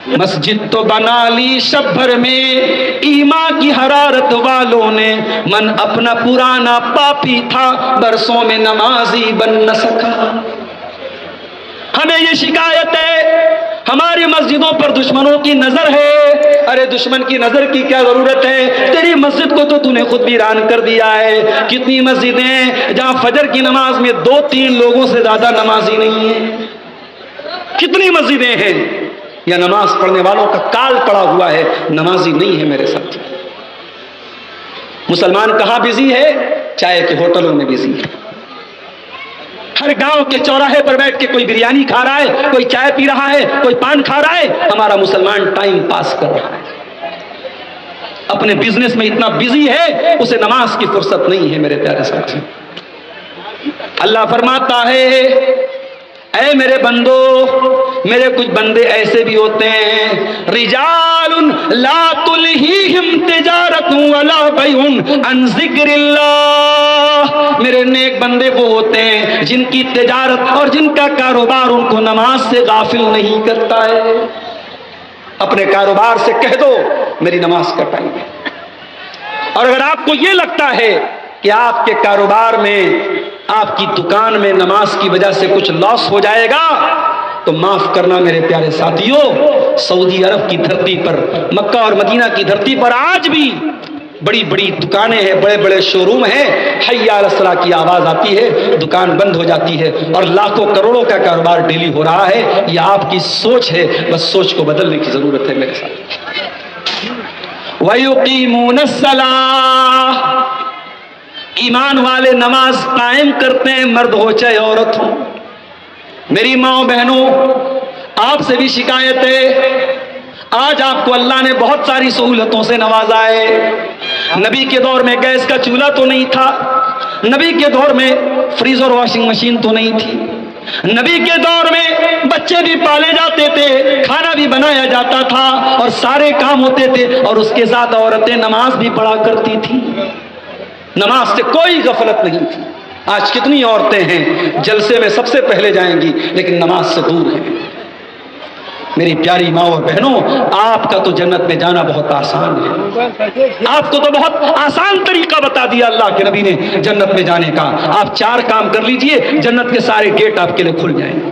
مسجد تو بنا لی شب بھر میں ایمان کی حرارت والوں نے، من اپنا پرانا پاپی تھا برسوں میں نمازی بن نہ سکا۔ ہمیں یہ شکایت ہے ہماری مسجدوں پر دشمنوں کی نظر ہے۔ ارے دشمن کی نظر کی کیا ضرورت ہے؟ تیری مسجد کو تو نے خود ویران کر دیا ہے۔ کتنی مسجدیں جہاں فجر کی نماز میں 2-3 لوگوں سے زیادہ نمازی نہیں ہیں؟ کتنی مسجدیں ہیں یا نماز پڑھنے والوں کا کال پڑا ہوا ہے، نمازی نہیں ہے میرے ساتھ۔ مسلمان کہاں بزی ہے؟ چائے کے ہوٹلوں میں بزی ہے۔ ہر گاؤں کے چوراہے پر بیٹھ کے کوئی بریانی کھا رہا ہے، کوئی چائے پی رہا ہے، کوئی پان کھا رہا ہے۔ ہمارا مسلمان ٹائم پاس کر رہا ہے، اپنے بزنس میں اتنا بزی ہے اسے نماز کی فرصت نہیں ہے میرے پیارے ساتھی۔ اللہ فرماتا ہے اے میرے بندو، میرے کچھ بندے ایسے بھی ہوتے ہیں، رجال لا تلہیہم تجارت ولا بیع عن ذکر اللہ، میرے نیک بندے وہ ہوتے ہیں جن کی تجارت اور جن کا کاروبار ان کو نماز سے غافل نہیں کرتا ہے۔ اپنے کاروبار سے کہہ دو میری نماز کا ٹائم ہے۔ اور اگر آپ کو یہ لگتا ہے کہ آپ کے کاروبار میں، آپ کی دکان میں نماز کی وجہ سے کچھ لاس ہو جائے گا تو معاف کرنا میرے پیارے ساتھیوں، سعودی عرب کی دھرتی پر، مکہ اور مدینہ کی دھرتی پر آج بھی بڑی بڑی دکانیں ہیں، بڑے بڑے شو روم ہیں، حی علی الصلاۃ کی آواز آتی ہے، دکان بند ہو جاتی ہے اور لاکھوں کروڑوں کا کاروبار ڈیلی ہو رہا ہے۔ یہ آپ کی سوچ ہے، بس سوچ کو بدلنے کی ضرورت ہے میرے ساتھ۔ وَيُقِيمُونَ الصَّلَاةَ، ایمان والے نماز قائم کرتے ہیں، مرد ہو چاہے عورت ہو۔ میری ماں بہنوں، آپ سے بھی شکایت ہے، آج آپ کو اللہ نے بہت ساری سہولتوں سے نوازا ہے۔ نبی کے دور میں گیس کا چولہا تو نہیں تھا، نبی کے دور میں فریز اور واشنگ مشین تو نہیں تھی، نبی کے دور میں بچے بھی پالے جاتے تھے، کھانا بھی بنایا جاتا تھا اور سارے کام ہوتے تھے، اور اس کے ساتھ عورتیں نماز بھی پڑھا کرتی تھیں، نماز سے کوئی غفلت نہیں تھی۔ آج کتنی عورتیں ہیں جلسے میں سب سے پہلے جائیں گی لیکن نماز سے دور ہیں۔ میری پیاری ماں اور بہنوں، آپ کا تو جنت میں جانا بہت آسان ہے، آپ کو تو بہت آسان طریقہ بتا دیا اللہ کے نبی نے جنت میں جانے کا۔ آپ 4 کام کر لیجئے، جنت کے سارے گیٹ آپ کے لیے کھل جائیں گے۔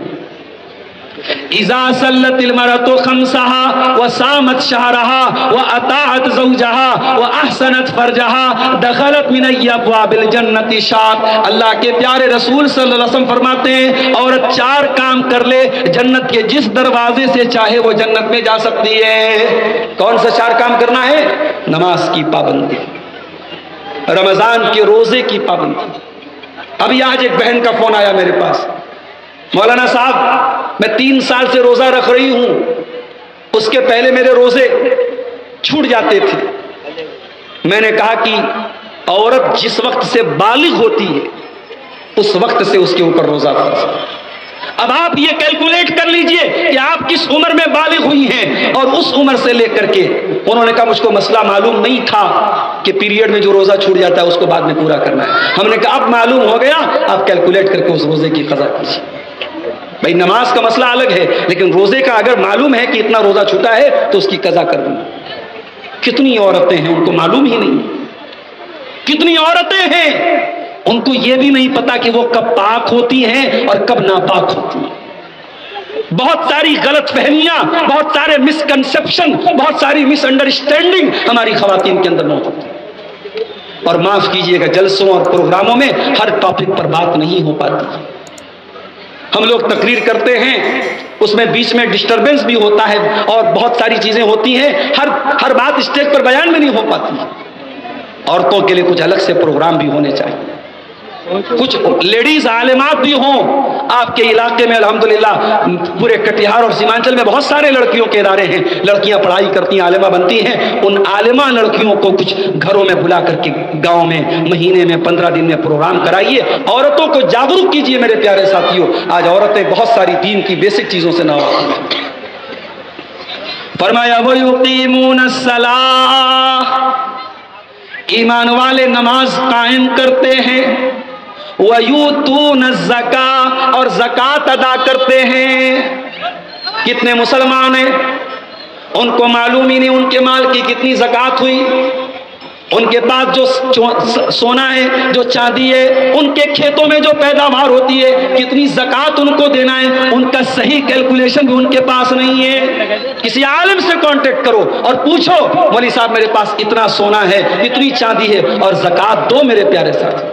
اذا صلت المرأة خمسها وصامت شهرها واطاعت زوجها واحسنت فرجها دخلت من ابواب الجنت شاءت۔ اللہ کے پیارے رسول صلی اللہ علیہ وسلم فرماتے ہیں عورت 4 کام کر لے، جنت کے جس دروازے سے چاہے وہ جنت میں جا سکتی ہے۔ کون سا 4 کام کرنا ہے؟ نماز کی پابندی، رمضان کے روزے کی پابندی۔ ابھی آج ایک بہن کا فون آیا میرے پاس، مولانا صاحب میں 3 سال سے روزہ رکھ رہی ہوں، اس کے پہلے میرے روزے چھوٹ جاتے تھے۔ میں نے کہا کہ عورت جس وقت سے بالغ ہوتی ہے اس وقت سے اس کے اوپر روزہ فرض ہے۔ اب آپ یہ کیلکولیٹ کر لیجئے کہ آپ کس عمر میں بالغ ہوئی ہیں، اور اس عمر سے لے کر کے، انہوں نے کہا مجھ کو مسئلہ معلوم نہیں تھا کہ پیریڈ میں جو روزہ چھوٹ جاتا ہے اس کو بعد میں پورا کرنا ہے۔ ہم نے کہا اب معلوم ہو گیا، آپ کیلکولیٹ کر کے اس روزے کی قضا کیجیے۔ بھائی نماز کا مسئلہ الگ ہے، لیکن روزے کا اگر معلوم ہے کہ اتنا روزہ چھوٹا ہے تو اس کی قضا کر دوں۔ کتنی عورتیں ہیں ان کو معلوم ہی نہیں، کتنی عورتیں ہیں ان کو یہ بھی نہیں پتا کہ وہ کب پاک ہوتی ہیں اور کب ناپاک ہوتی ہیں۔ بہت ساری غلط فہمیاں، بہت سارے مسکنسیپشن، بہت ساری مس انڈرسٹینڈنگ ہماری خواتین کے اندر موجود ہے۔ اور معاف کیجئے گا، جلسوں اور پروگراموں میں ہر ٹاپک پر بات نہیں ہو پاتی۔ ہم لوگ تقریر کرتے ہیں، اس میں بیچ میں ڈسٹربنس بھی ہوتا ہے اور بہت ساری چیزیں ہوتی ہیں، ہر بات اسٹیج پر بیان میں نہیں ہو پاتی۔ عورتوں کے لیے کچھ الگ سے پروگرام بھی ہونے چاہیے، کچھ لیڈیز عالمات بھی ہوں۔ آپ کے علاقے میں الحمدللہ پورے کٹیہار اور سیمانچل میں بہت سارے لڑکیوں کے ادارے ہیں، لڑکیاں پڑھائی کرتی ہیں، عالمہ بنتی ہیں۔ ان عالمہ لڑکیوں کو کچھ گھروں میں بلا کر کے گاؤں میں مہینے میں 15 دن میں پروگرام کرائیے، عورتوں کو جاگروک کیجیے میرے پیارے ساتھیوں۔ آج عورتیں بہت ساری دین کی بیسک چیزوں سے ناواقف ہیں۔ فرمایا وَيُقِيمُونَ الصَّلَاةَ، ایمان والے نماز قائم کرتے ہیں، وَيُؤْتُونَ الزَّكَاةَ، اور زکوٰۃ ادا کرتے ہیں۔ کتنے مسلمان ہیں ان کو معلوم ہی نہیں ان کے مال کی کتنی زکات ہوئی، ان کے پاس جو سونا ہے، جو چاندی ہے، ان کے کھیتوں میں جو پیداوار ہوتی ہے کتنی زکات ان کو دینا ہے، ان کا صحیح کیلکولیشن بھی ان کے پاس نہیں ہے۔ کسی عالم سے کانٹیکٹ کرو اور پوچھو مولوی صاحب میرے پاس اتنا سونا ہے، اتنی چاندی ہے اور زکات دو میرے پیارے ساتھی۔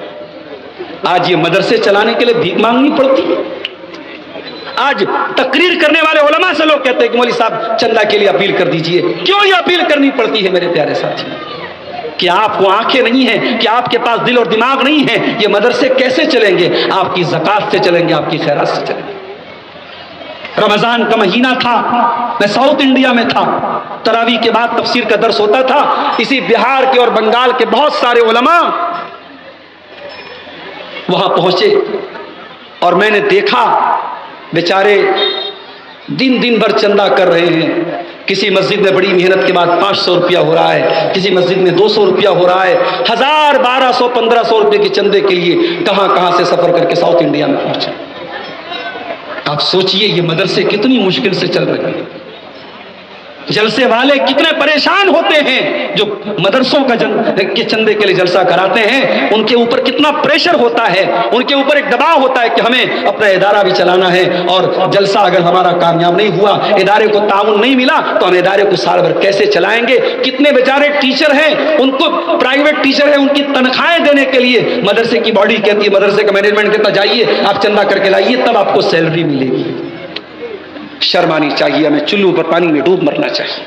آج یہ مدرسے چلانے کے لیے بھیک مانگنی پڑتی ہے۔ آج تقریر کرنے والے علماء سے لوگ کہتے ہیں کہ مولوی صاحب چندہ کے لیے اپیل کر دیجئے۔ کیوں یہ اپیل کرنی پڑتی ہے میرے پیارے ساتھی؟ کہ آپ کو آنکھیں نہیں ہیں، کہ آپ کے پاس دل اور دماغ نہیں ہے؟ یہ مدرسے کیسے چلیں گے؟ آپ کی زکات سے چلیں گے، آپ کی خیرات سے چلیں گے۔ رمضان کا مہینہ تھا، میں ساؤتھ انڈیا میں تھا، تراویح کے بعد تفسیر کا درس ہوتا تھا۔ اسی بہار کے اور بنگال کے بہت سارے علماء وہاں پہنچے اور میں نے دیکھا بیچارے دن بھر چندہ کر رہے ہیں۔ کسی مسجد میں بڑی محنت کے بعد 500 روپیہ ہو رہا ہے، کسی مسجد میں 200 روپیہ ہو رہا ہے، 1000 1200 1500 روپے کے چندے کے لیے کہاں سے سفر کر کے ساؤتھ انڈیا میں پہنچے۔ آپ سوچئے یہ مدرسے کتنی مشکل سے چل رہے ہیں، جلسے والے کتنے پریشان ہوتے ہیں جو مدرسوں کے چندے کے لیے جلسہ کراتے ہیں، ان کے اوپر کتنا پریشر ہوتا ہے، ان کے اوپر ایک دباؤ ہوتا ہے کہ ہمیں اپنا ادارہ بھی چلانا ہے، اور جلسہ اگر ہمارا کامیاب نہیں ہوا، ادارے کو تعاون نہیں ملا تو ہم ادارے کو سال بھر کیسے چلائیں گے۔ کتنے بیچارے ٹیچر ہیں، ان کو پرائیویٹ ٹیچر ہیں، ان کی تنخواہیں دینے کے لیے مدرسے کی باڈی کہتی ہے، مدرسے کا مینجمنٹ کہتا جائیے آپ چندہ کر کے لائیے تب آپ کو سیلری ملے گی۔ شرم آنی چاہیے، ہمیں چلو پر پانی میں ڈوب مرنا چاہیے۔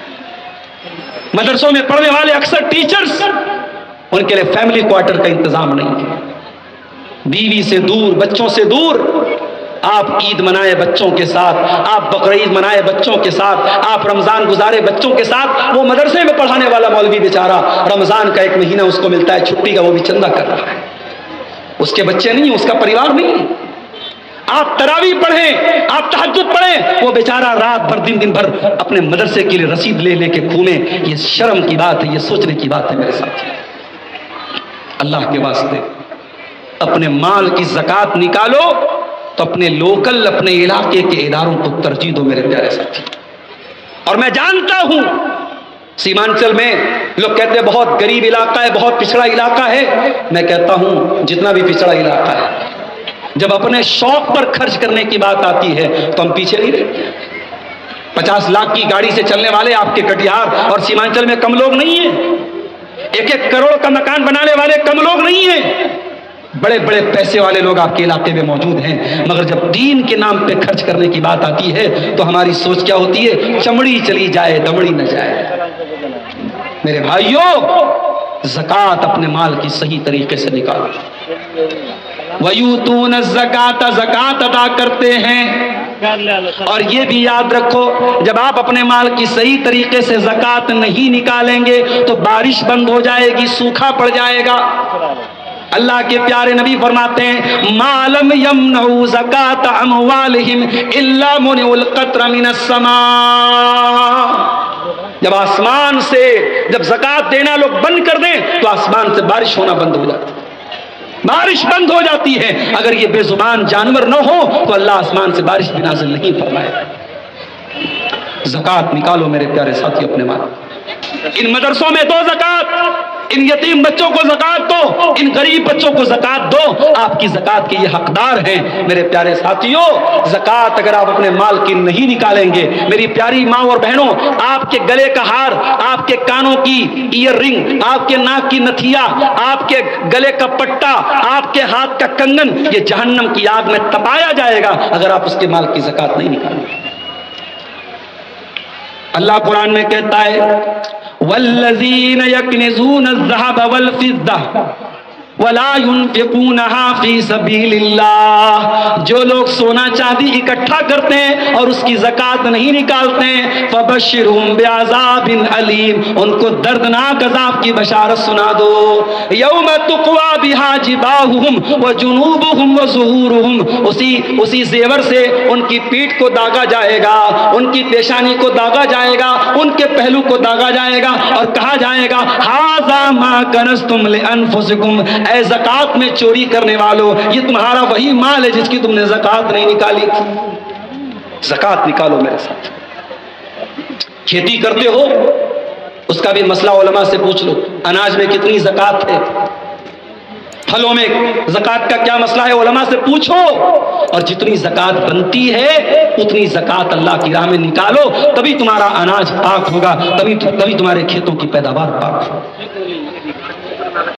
مدرسوں میں پڑھنے والے اکثر ٹیچرز، ان کے لیے فیملی کوارٹر کا انتظام نہیں ہے، بیوی سے دور، بچوں سے دور۔ آپ عید منائے بچوں کے ساتھ، آپ بقرعید منائے بچوں کے ساتھ، آپ رمضان گزارے بچوں کے ساتھ۔ وہ مدرسے میں پڑھانے والا مولوی بیچارہ رمضان کا 1 مہینہ اس کو ملتا ہے چھٹی کا، وہ بھی چندہ کر رہا ہے، اس کے بچے نہیں، اس کا پریوار نہیں۔ آپ تراویح پڑھیں، آپ تہجد پڑھیں، وہ بیچارہ رات بھر دن بھر اپنے مدرسے کے لیے رسید لے کے گھومے۔ یہ شرم کی بات ہے، یہ سوچنے کی بات ہے میرے ساتھ۔ اللہ کے واسطے اپنے مال کی زکات نکالو تو اپنے لوکل، اپنے علاقے کے اداروں کو ترجیح دو میرے پیارے ساتھی۔ اور میں جانتا ہوں سیمانچل میں لوگ کہتے ہیں بہت غریب علاقہ ہے، بہت پچھڑا علاقہ ہے۔ میں کہتا ہوں جتنا بھی پچھڑا علاقہ ہے، جب اپنے شوق پر خرچ کرنے کی بات آتی ہے تو ہم پیچھے نہیں رہتے۔ 50 لاکھ کی گاڑی سے چلنے والے آپ کے کٹیہار اور سیمانچل میں کم لوگ نہیں ہیں، 1 کروڑ کا مکان بنانے والے کم لوگ نہیں ہیں، بڑے بڑے پیسے والے لوگ آپ کے علاقے میں موجود ہیں۔ مگر جب دین کے نام پہ خرچ کرنے کی بات آتی ہے تو ہماری سوچ کیا ہوتی ہے؟ چمڑی چلی جائے دمڑی نہ جائے۔ میرے بھائیوں، زکات اپنے مال کی صحیح طریقے سے نکالو۔ وَيُؤْتُونَ الزَّكَاةَ، زکات ادا کرتے ہیں۔ اور یہ بھی یاد رکھو، جب آپ اپنے مال کی صحیح طریقے سے زکات نہیں نکالیں گے تو بارش بند ہو جائے گی، سوکھا پڑ جائے گا۔ اللہ کے پیارے نبی فرماتے ہیں مَا لَمْ يَمْنَعُوا زَكَاةَ أَمْوَالِهِمْ إِلَّا مُنِعُوا الْقَطْرَ مِنَ السَّمَاءِ۔ جب آسمان سے جب زکات دینا لوگ بند کر دیں تو آسمان سے بارش ہونا بند ہو جاتی ہے، بارش بند ہو جاتی ہے۔ اگر یہ بے زبان جانور نہ ہو تو اللہ آسمان سے بارش بھی نازل نہیں فرمائے۔ زکات نکالو میرے پیارے ساتھی اپنے مال۔ ان مدرسوں میں دو زکات، ان یتیم بچوں کو زکات دو، ان غریب بچوں کو زکات دو، آپ کی زکات کے یہ حقدار ہیں میرے پیارے ساتھیوں۔ زکات اگر آپ اپنے مال کی نہیں نکالیں گے، میری پیاری ماں اور بہنوں، آپ کے گلے کا ہار، آپ کے کانوں کی ایئر رنگ، آپ کے ناک کی نتھیا، آپ کے گلے کا پٹا، آپ کے ہاتھ کا کنگن، یہ جہنم کی آگ میں تپایا جائے گا اگر آپ اس کے مال کی زکات نہیں نکالیں گے۔ اللہ قرآن میں کہتا ہے والذین یکنزون الذهب والفضة ولا ينفقونها فی سبیل اللہ، جو لوگ سونا چاندی اکٹھا کرتے ہیں اور اس کی زکات نہیں نکالتے ہیں، فبشرہم بعذاب علیم، ان کو دردناک عذاب کی بشارت سنا دو۔ یوم تقوی بها جباہہم وجنوبہم وظہورہم، اسی زیور سے ان کی پیٹھ کو داغا جائے گا، ان کی پیشانی کو داغا جائے گا، ان کے پہلو کو داغا جائے گا اور کہا جائے گا ھذا ما کنزتم لانفسکم، اے زکات میں چوری کرنے والو، یہ تمہارا وہی مال ہے جس کی تم نے زکات نہیں نکالی تھی۔ زکات نکالو میرے ساتھ۔ کھیتی کرتے ہو اس کا بھی مسئلہ علماء سے پوچھ لو، اناج میں کتنی زکوٰۃ ہے، پھلوں میں زکوٰۃ کا کیا مسئلہ ہے، علماء سے پوچھو، اور جتنی زکوٰۃ بنتی ہے اتنی زکوٰۃ اللہ کی راہ میں نکالو، تبھی تمہارا اناج پاک ہوگا، تبھی تمہارے کھیتوں کی پیداوار پاک ہوگی۔